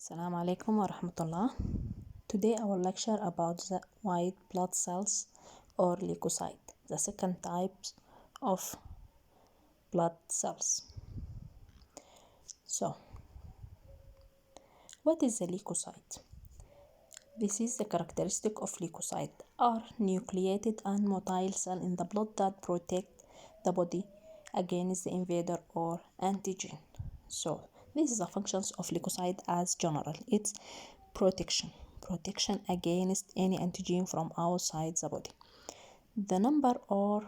Assalamu alaikum wa rahmatullah. Today I will lecture about the white blood cells or leukocyte, the second type of blood cells. So, what is the leukocyte? This is the characteristic of leukocyte are nucleated and motile cell in the blood that protect the body against the invader or antigen. So, this is the functions of leukocyte as general. It's protection against any antigen from outside the body. The number of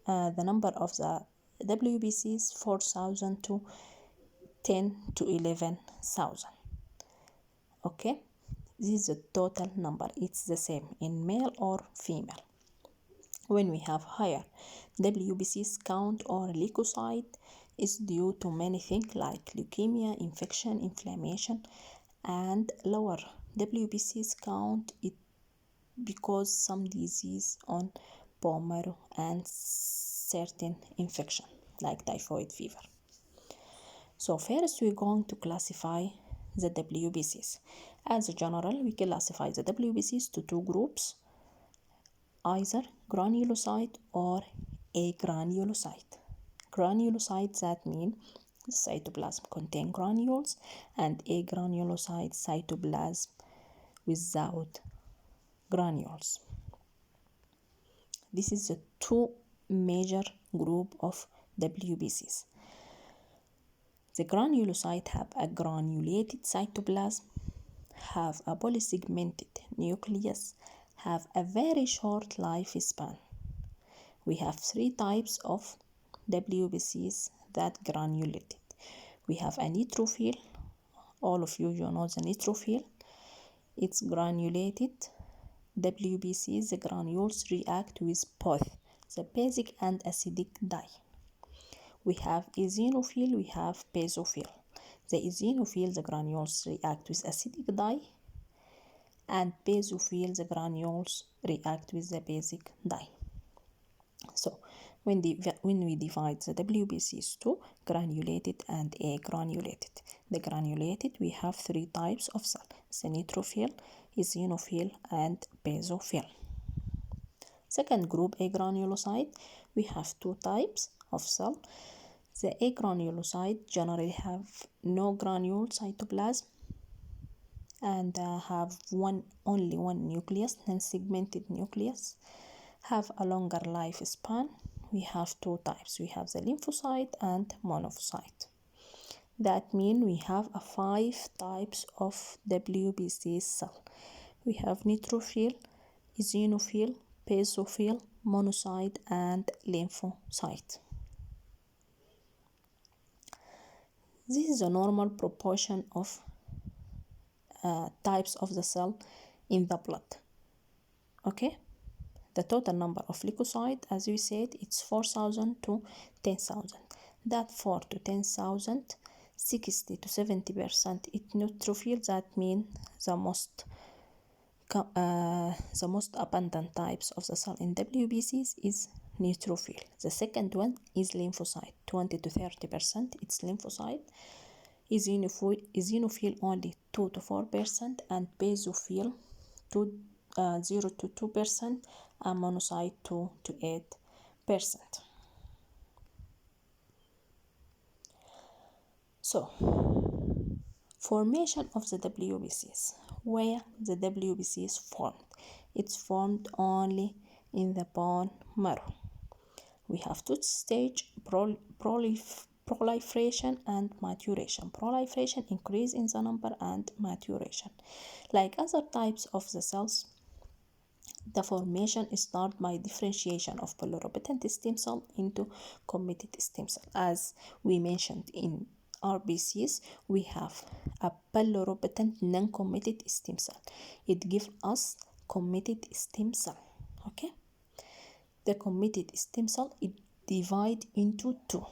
the WBC is 4,000 to 10 to 11,000. Okay, this is the total number. It's the same in male or female. When we have higher WBC's count or leukocyte is due to many things like leukemia, infection, inflammation, and lower WBC's count it because some disease on bone marrow and certain infection like typhoid fever. So first we're going to classify the WBCs. As a general, we classify the WBCs to two groups, either granulocyte or agranulocyte. Granulocyte, that means the cytoplasm contain granules, and agranulocyte cytoplasm without granules. This is the two major group of WBCs. The granulocyte have a granulated cytoplasm, have a polysegmented nucleus, have a very short lifespan. We have three types of WBCs that granulated. We have a neutrophil. All of you know the neutrophil. It's granulated WBCs. The granules react with both the basic and acidic dye. We have eosinophil, we have basophil. The eosinophil, the granules react with acidic dye, and basophil, the granules react with the basic dye. So when we divide the WBCs to granulated and agranulated. The granulated, we have three types of cell: the neutrophil, eosinophil, and basophil. Second group, agranulocyte, we have two types of cell. The agranulocyte generally have no granule cytoplasm and have only one nucleus, non-segmented nucleus, have a longer lifespan. We have two types. We have the lymphocyte and monocyte. That means we have 5 types of WBC cell. We have neutrophil, eosinophil, basophil, monocyte, and lymphocyte. This is a normal proportion of types of the cell in the blood. Okay, the total number of leukocytes, as we said, it's 4,000 to 10,000. That 4 to 10,000, 60 to 70% it neutrophil. That means the most abundant types of the cell in WBCs is neutrophil. The second one is lymphocyte, 20 to 30% it's lymphocyte. Eosinophil only 2 to 4%, and basophil 0 to 2%, and monocyte 2 to 8%. So, formation of the WBCs. Where the WBC is formed? It's formed only in the bone marrow. We have two stages: proliferation and maturation. Proliferation, increase in the number, and maturation. Like other types of the cells, the formation starts by differentiation of pluripotent stem cell into committed stem cell. As we mentioned in RBCs, we have a pluripotent non-committed stem cell. It gives us committed stem cell. Okay, the committed stem cell it divides into two: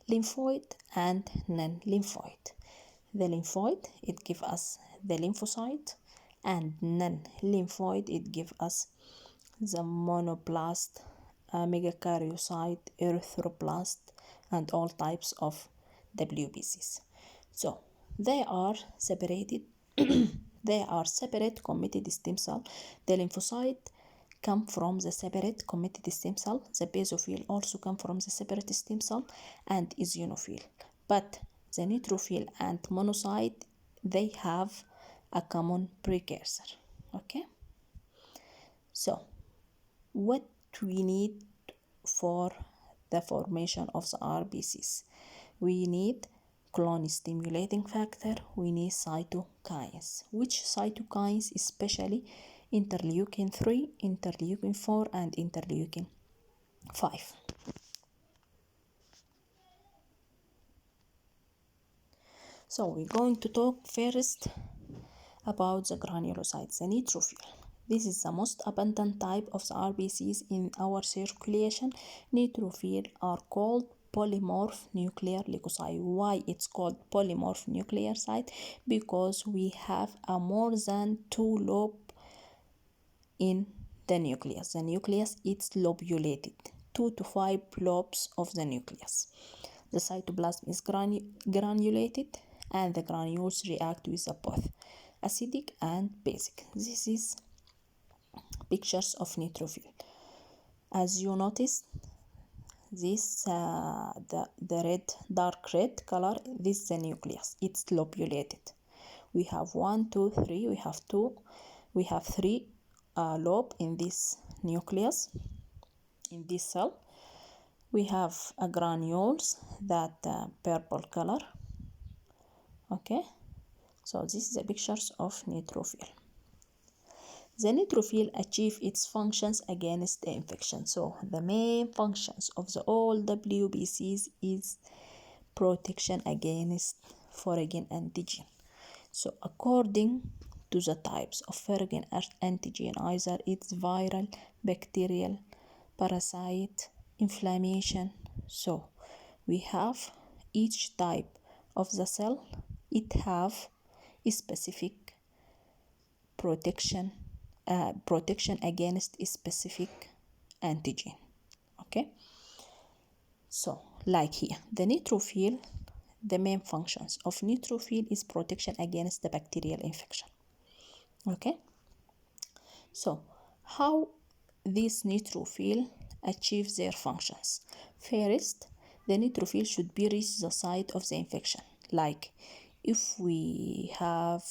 lymphoid and non-lymphoid. The lymphoid it gives us the lymphocyte, and non-lymphoid it gives us the monoblast, megakaryocyte, erythroblast, and all types of WBCs. So They are separated. They are separate committed stem cell. The lymphocyte come from the separate committed stem cell. The basophil also come from the separate stem cell and eosinophil. But the neutrophil and monocyte, they have a common precursor. Okay. So what we need for the formation of the RBCs? We need clone stimulating factor, we need cytokines. Which cytokines? Especially interleukin 3, interleukin 4, and interleukin 5. So we're going to talk first about the granulocytes, the neutrophil. This is the most abundant type of the RBCs in our circulation. Neutrophil are called polymorph nuclear leukocyte. Why it's called polymorph nucleocyte? Because we have a more than 2 lobe in the nucleus. The nucleus is lobulated, 2 to 5 lobes of the nucleus. The cytoplasm is granulated, and the granules react with both acidic and basic. This is pictures of neutrophil. As you notice, this the red, dark red color, this is the nucleus. It's lobulated. We have 1, 2, 3. We have 3 lobe in this nucleus, in this cell. We have granules, that purple color. Okay, so this is the pictures of neutrophil. The neutrophil achieve its functions against the infection. So the main functions of the all WBCs is protection against foreign antigen. So according to the types of foreign antigen, either it's viral, bacterial, parasite, inflammation. So we have each type of the cell, it have a specific protection against a specific antigen. Okay, so like here, the neutrophil, the main functions of neutrophil is protection against the bacterial infection. Okay, so how these neutrophil achieve their functions? First, the neutrophil should be reach the site of the infection. Like if we have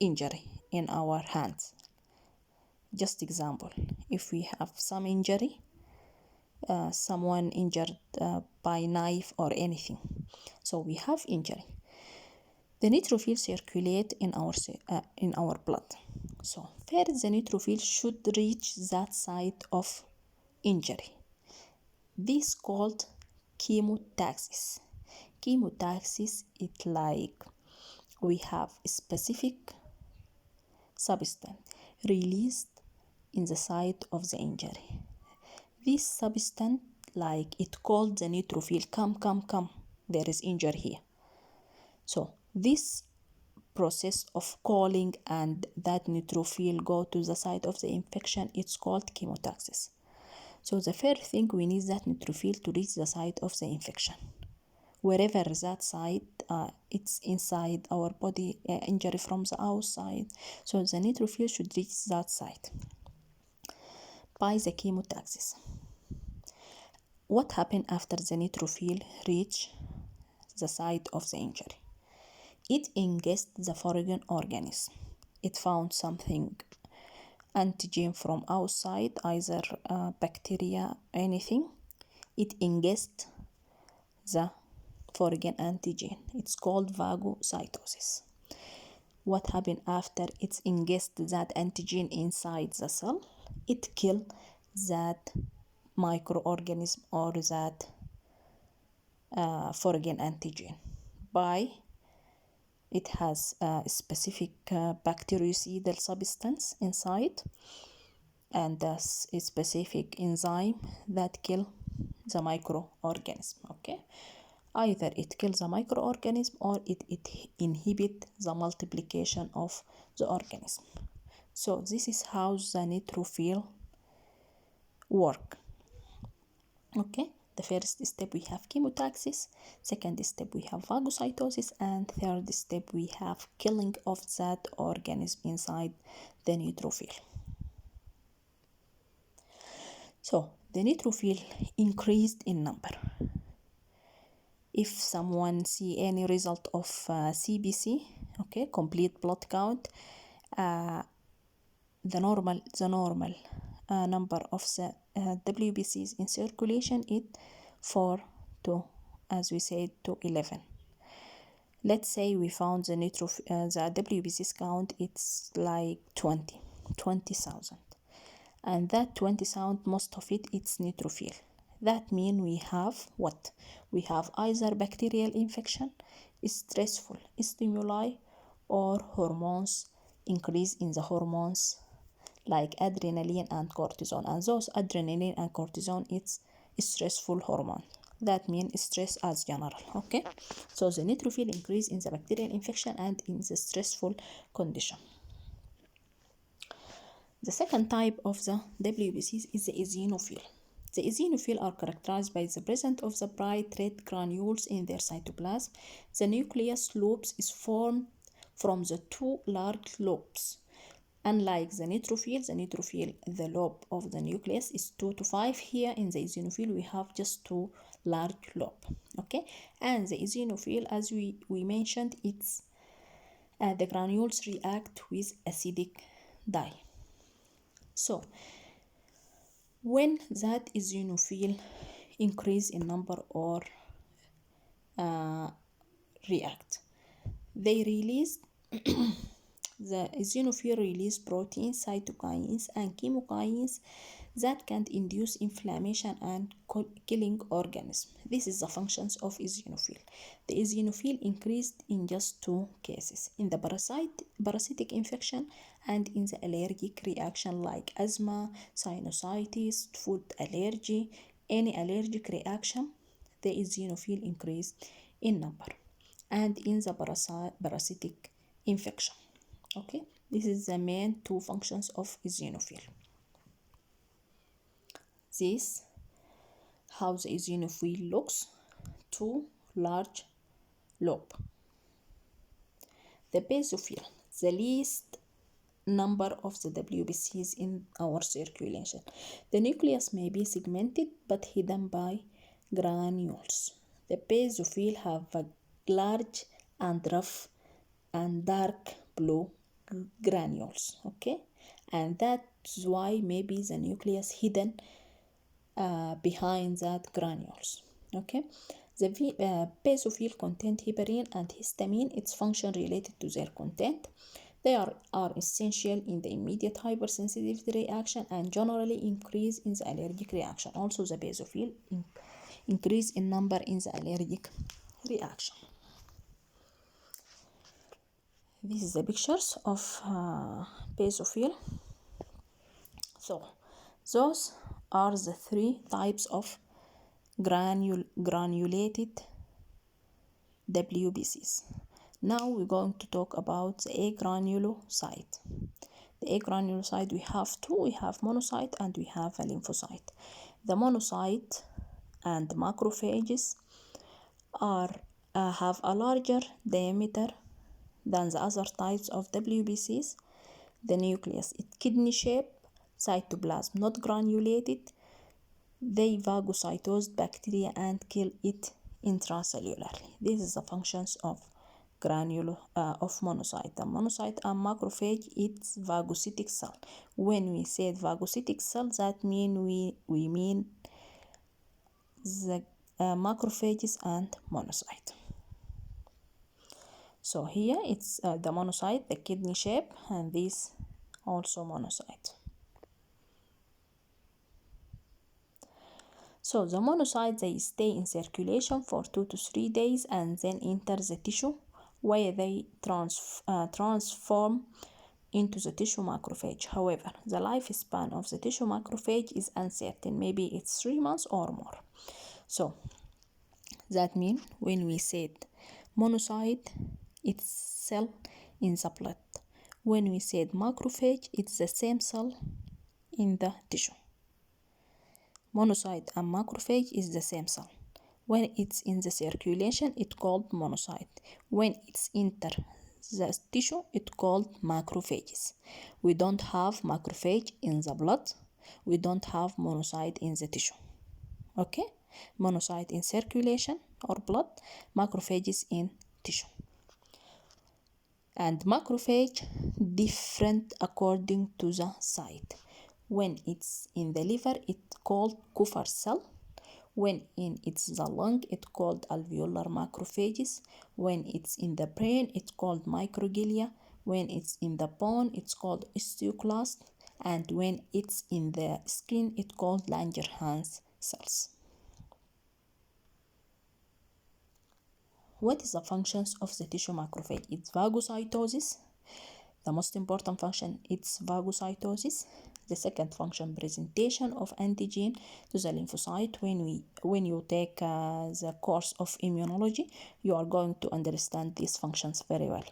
injury in our hands, just example, if we have some injury, someone injured by knife or anything, so we have injury, the neutrophil circulate in our blood. So first, the neutrophil should reach that site of injury. This called chemotaxis. Chemotaxis, it like we have a specific substance released in the site of the injury. This substance, like it called the neutrophil, come, there is injury here. So this process of calling and that neutrophil go to the site of the infection, it's called chemotaxis. So the first thing, we need that neutrophil to reach the site of the infection. Wherever that site, it's inside our body, injury from the outside. So the neutrophil should reach that site by the chemotaxis. What happened after the neutrophil reach the site of the injury? It engaged the foreign organism. It found something, antigen from outside, either bacteria, anything. It engaged the foreign antigen. It's called phagocytosis. What happened after it engaged that antigen inside the cell? It killed that microorganism or that foreign antigen by it has a specific bactericidal substance inside and a specific enzyme that kill the microorganism. Okay, either it kills the microorganism or it inhibit the multiplication of the organism. So this is how the neutrophil work. Okay, The first step we have chemotaxis, second step we have phagocytosis, and third step we have killing of that organism inside the neutrophil. So the neutrophil increased in number. If someone see any result of CBC, okay, complete blood count, the normal number of the WBCs in circulation is 4 to, as we said, to 11. Let's say we found the the WBCs count, it's like 20,000, and that 20,000, most of it, it's neutrophil. That means we have what? We have either bacterial infection, stressful stimuli, or hormones, increase in the hormones like adrenaline and cortisol. And those adrenaline and cortisol, it's stressful hormone. That means stress as general, okay? So the neutrophil increase in the bacterial infection and in the stressful condition. The second type of the WBCs is the eosinophil. The eosinophil are characterized by the presence of the bright red granules in their cytoplasm. The nucleus lobes is formed from the two large lobes. Unlike the neutrophil, the lobe of the nucleus is 2 to 5. Here in the eosinophil, we have just 2 large lobes. Okay, and the eosinophil, as we mentioned, it's the granules react with acidic dye. So when that eosinophil increase in number or react, they release the eosinophil release proteins, cytokines, and chemokines that can induce inflammation and killing organisms. This is the functions of eosinophil. The eosinophil increased in just 2 cases: in the parasitic infection and in the allergic reaction like asthma, sinusitis, food allergy. Any allergic reaction, the eosinophil increased in number, and in the parasitic infection. Okay, this is the main 2 functions of eosinophil. This how the eosinophil looks: 2 large lobe. The basophil, the least number of the WBCs in our circulation. The nucleus may be segmented but hidden by granules. The basophil have a large and rough and dark blue granules, okay, and that's why maybe the nucleus hidden behind that granules, okay. The basophil contain heparin and histamine. Its function related to their content. They are essential in the immediate hypersensitivity reaction and generally increase in the allergic reaction. Also, the basophil increase in number in the allergic reaction. This is the pictures of basophil. So, those are the 3 types of granulated WBCs. Now we're going to talk about the agranulocyte. The agranulocyte, we have 2. We have monocyte and we have a lymphocyte. The monocyte and macrophages are have a larger diameter than the other types of WBCs. The nucleus is kidney shaped, cytoplasm not granulated. They phagocytose bacteria and kill it intracellularly. This is the functions of monocyte. The monocyte and macrophage, it's phagocytic cell. When we say phagocytic cell, that mean we mean the macrophages and monocyte. So here it's the monocyte, the kidney shape, and this also monocyte. So the monocytes, they stay in circulation for 2 to 3 days and then enter the tissue where they transform into the tissue macrophage. However, the lifespan of the tissue macrophage is uncertain. Maybe it's 3 months or more. So that means when we said monocyte, it's cell in the blood. When we said macrophage, it's the same cell in the tissue. Monocyte and macrophage is the same cell. When it's in the circulation, it's called monocyte. When it's enter the tissue, it's called macrophages. We don't have macrophage in the blood. We don't have monocyte in the tissue. Okay? Monocyte in circulation or blood, macrophages in tissue. And macrophage different according to the site. When it's in the liver, it's called Kupffer cell. When it's the lung, it's called alveolar macrophages. When it's in the brain, it's called microglia. When it's in the bone, it's called osteoclast. And when it's in the skin, it's called Langerhans cells. What is the functions of the tissue macrophage? It's phagocytosis. The most important function is phagocytosis. The second function, presentation of antigen to the lymphocyte. When you take the course of immunology, you are going to understand these functions very well.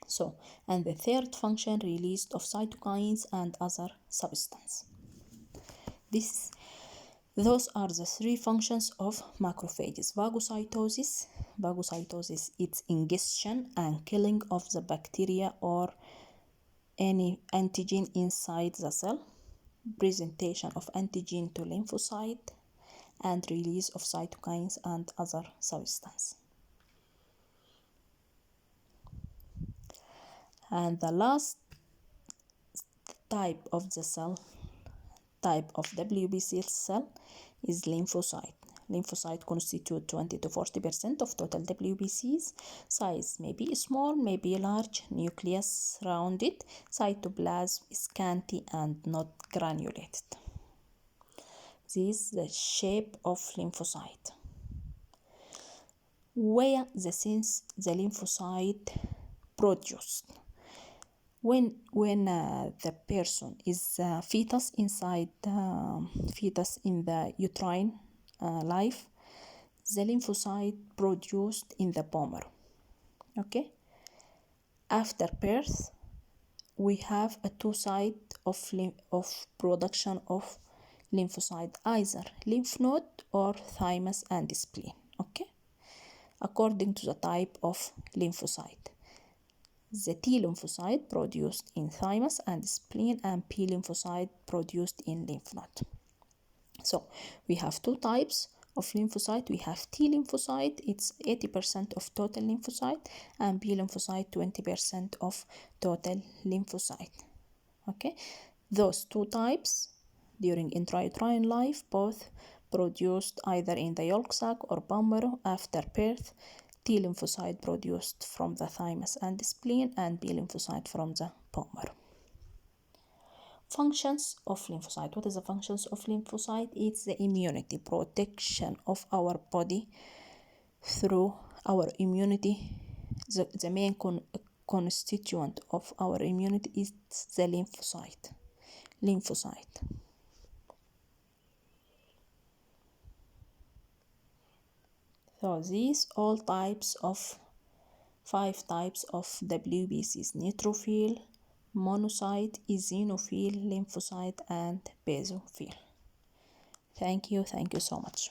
So, and the third function, release of cytokines and other substance. Those are the three functions of macrophages. Phagocytosis, it's ingestion and killing of the bacteria or any antigen inside the cell, presentation of antigen to lymphocyte, and release of cytokines and other substance. And the last type of the cell, type of WBC cell, is lymphocyte. Lymphocyte constitute 20 to 40% of total WBCs. Size may be small, may be large, nucleus rounded, cytoplasm scanty and not granulated. This is the shape of lymphocyte. Where the lymphocyte produced. When the person is fetus in the uterine life, the lymphocyte produced in the bone marrow. Okay. After birth, we have a two sides of production of lymphocyte, either lymph node or thymus and spleen. Okay. According to the type of lymphocyte. The T lymphocyte produced in thymus and spleen, and P lymphocyte produced in lymph node. So we have two types of lymphocyte. We have T lymphocyte, it's 80% of total lymphocyte, and B lymphocyte, 20% of total lymphocyte. Okay, those two types during intrauterine life both produced either in the yolk sac or bone marrow. After birth, T lymphocyte produced from the thymus and spleen, and B lymphocyte from the bone marrow. Functions of lymphocyte. What is the functions of lymphocyte? It's the immunity, protection of our body through our immunity. The main constituent of our immunity is the lymphocyte. So these all types of 5 types of WBCs: neutrophil, monocyte, eosinophil, lymphocyte, and basophil. Thank you so much.